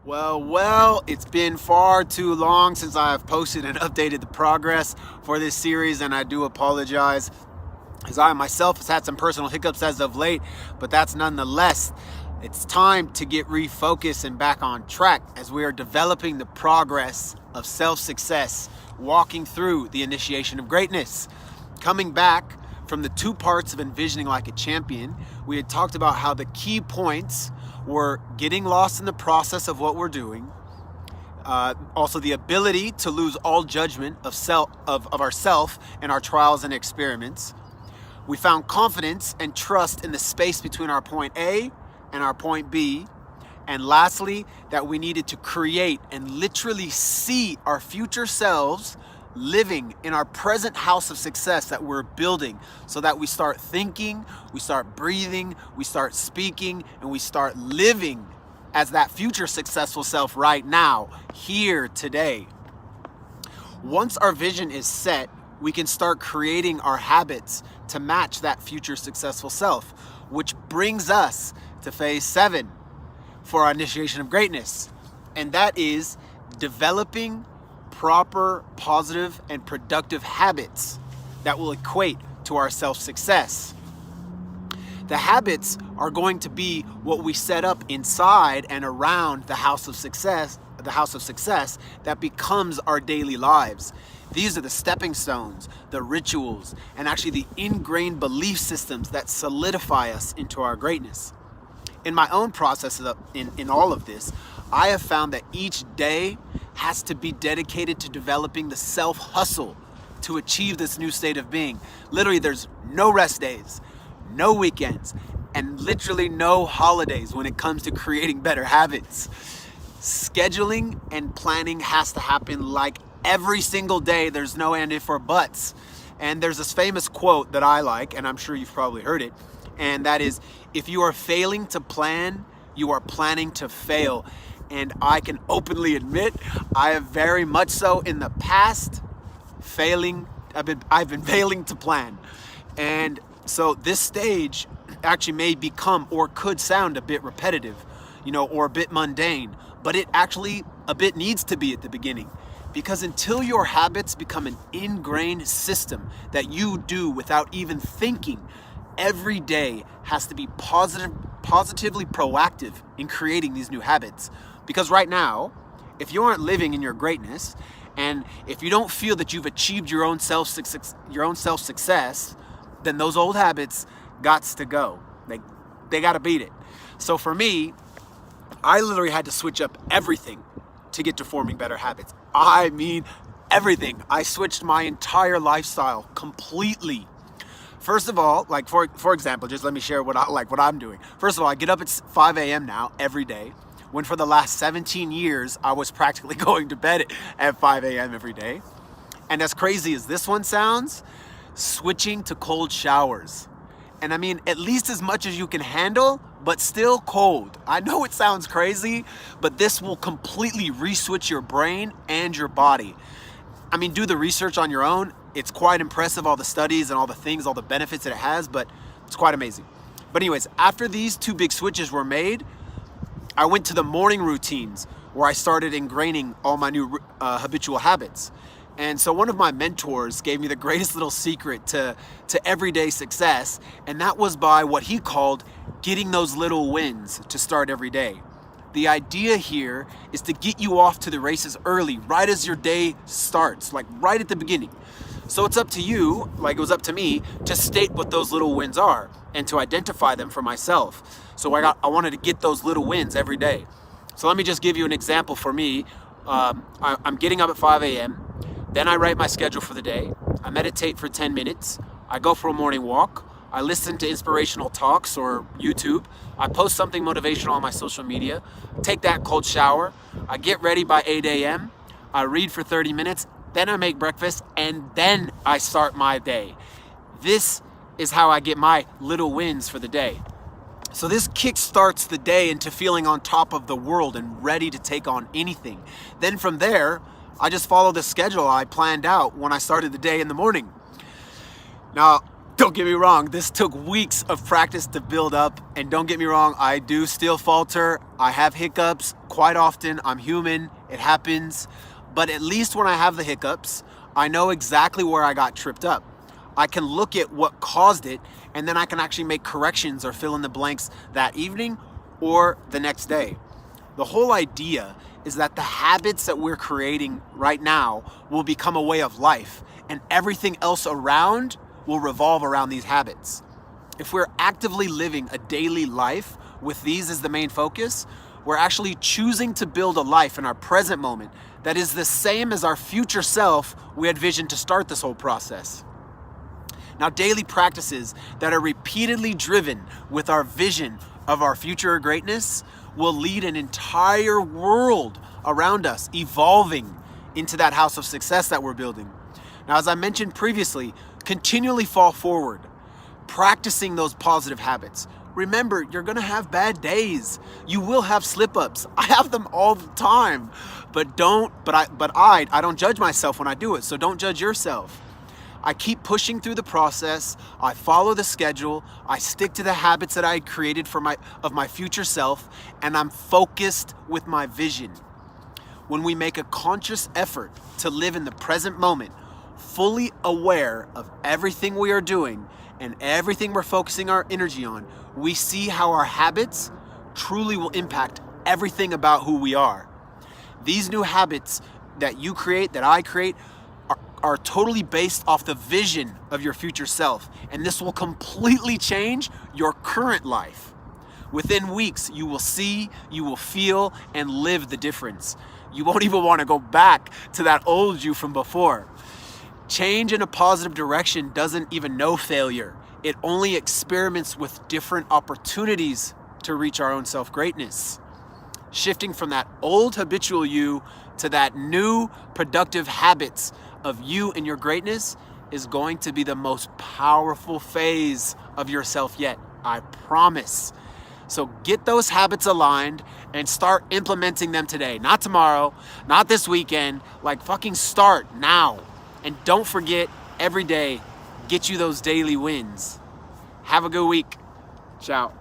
Well, it's been far too long since I have posted and updated the progress for this series, and I do apologize, as I myself has had some personal hiccups as of late, but that's nonetheless, it's time to get refocused and back on track as we are developing the progress of self-success, walking through the initiation of greatness. Coming back from the two parts of envisioning like a champion, we had talked about how the key points were getting lost in the process of what we're doing, also the ability to lose all judgment of ourself and our trials and experiments. We found confidence and trust in the space between our point A and our point B. And lastly, that we needed to create and literally see our future selves living in our present house of success that we're building, so that we start thinking, we start breathing, we start speaking, and we start living as that future successful self right now, here, today. Once our vision is set, we can start creating our habits to match that future successful self, which brings us to phase 7 for our initiation of greatness. And that is developing proper, positive, and productive habits that will equate to our self-success. The habits are going to be what we set up inside and around the house of success, that becomes our daily lives. These are the stepping stones, the rituals, and actually the ingrained belief systems that solidify us into our greatness. In my own process in all of this, I have found that each day has to be dedicated to developing the self-hustle to achieve this new state of being. Literally, there's no rest days, no weekends, and literally no holidays when it comes to creating better habits. Scheduling and planning has to happen like every single day. There's no and if or buts. And there's this famous quote that I like, and I'm sure you've probably heard it, and that is, if you are failing to plan, you are planning to fail. And I can openly admit, I have very much so in the past I've been failing to plan. And so this stage actually may become, or could sound, a bit repetitive, or a bit mundane, but it actually a bit needs to be at the beginning. Because until your habits become an ingrained system that you do without even thinking, every day has to be positively proactive in creating these new habits. Because right now, if you aren't living in your greatness, and if you don't feel that you've achieved your own self-success, then those old habits gots to go. They got to beat it. So for me, I literally had to switch up everything to get to forming better habits. I mean, everything. I switched my entire lifestyle completely. First of all, like for example, just let me share what I'm doing. First of all, I get up at 5 a.m. now every day, when for the last 17 years, I was practically going to bed at 5 a.m. every day. And as crazy as this one sounds, switching to cold showers. And I mean, at least as much as you can handle, but still cold. I know it sounds crazy, but this will completely re-switch your brain and your body. I mean, do the research on your own. It's quite impressive, all the studies and all the things, all the benefits that it has, but it's quite amazing. But anyways, after these two big switches were made, I went to the morning routines where I started ingraining all my new habitual habits. And so one of my mentors gave me the greatest little secret to everyday success, and that was by what he called getting those little wins to start every day. The idea here is to get you off to the races early, right as your day starts, like right at the beginning. So it's up to you, like it was up to me, to state what those little wins are and to identify them for myself. So I wanted to get those little wins every day. So let me just give you an example for me. I'm getting up at 5 a.m. Then I write my schedule for the day. I meditate for 10 minutes. I go for a morning walk. I listen to inspirational talks or YouTube. I post something motivational on my social media. Take that cold shower. I get ready by 8 a.m. I read for 30 minutes. Then I make breakfast, and then I start my day. This is how I get my little wins for the day. So this kick starts the day into feeling on top of the world and ready to take on anything. Then from there, I just follow the schedule I planned out when I started the day in the morning. Now, Don't get me wrong, this took weeks of practice to build up, and don't get me wrong, I do still falter. I have hiccups quite often. I'm human, it happens. But at least when I have the hiccups, I know exactly where I got tripped up. I can look at what caused it, and then I can actually make corrections or fill in the blanks that evening or the next day. The whole idea is that the habits that we're creating right now will become a way of life, and everything else around will revolve around these habits. If we're actively living a daily life with these as the main focus, we're actually choosing to build a life in our present moment that is the same as our future self we envisioned to start this whole process. Now, daily practices that are repeatedly driven with our vision of our future greatness will lead an entire world around us evolving into that house of success that we're building. Now, as I mentioned previously, continually fall forward, practicing those positive habits. Remember, you're gonna have bad days. You will have slip-ups. I have them all the time. But I don't judge myself when I do it, so don't judge yourself. I keep pushing through the process. I follow the schedule. I stick to the habits that I created of my future self, and I'm focused with my vision. When we make a conscious effort to live in the present moment, fully aware of everything we are doing and everything we're focusing our energy on, we see how our habits truly will impact everything about who we are. These new habits that you create, that I create, are totally based off the vision of your future self, and this will completely change your current life. Within weeks, you will see, you will feel, and live the difference. You won't even want to go back to that old you from before. Change in a positive direction doesn't even know failure. It only experiments with different opportunities to reach our own self-greatness. Shifting from that old habitual you to that new productive habits of you and your greatness is going to be the most powerful phase of yourself yet. I promise. So get those habits aligned and start implementing them today. Not tomorrow, not this weekend. Like, fucking start now. And don't forget, every day, get you those daily wins. Have a good week. Ciao.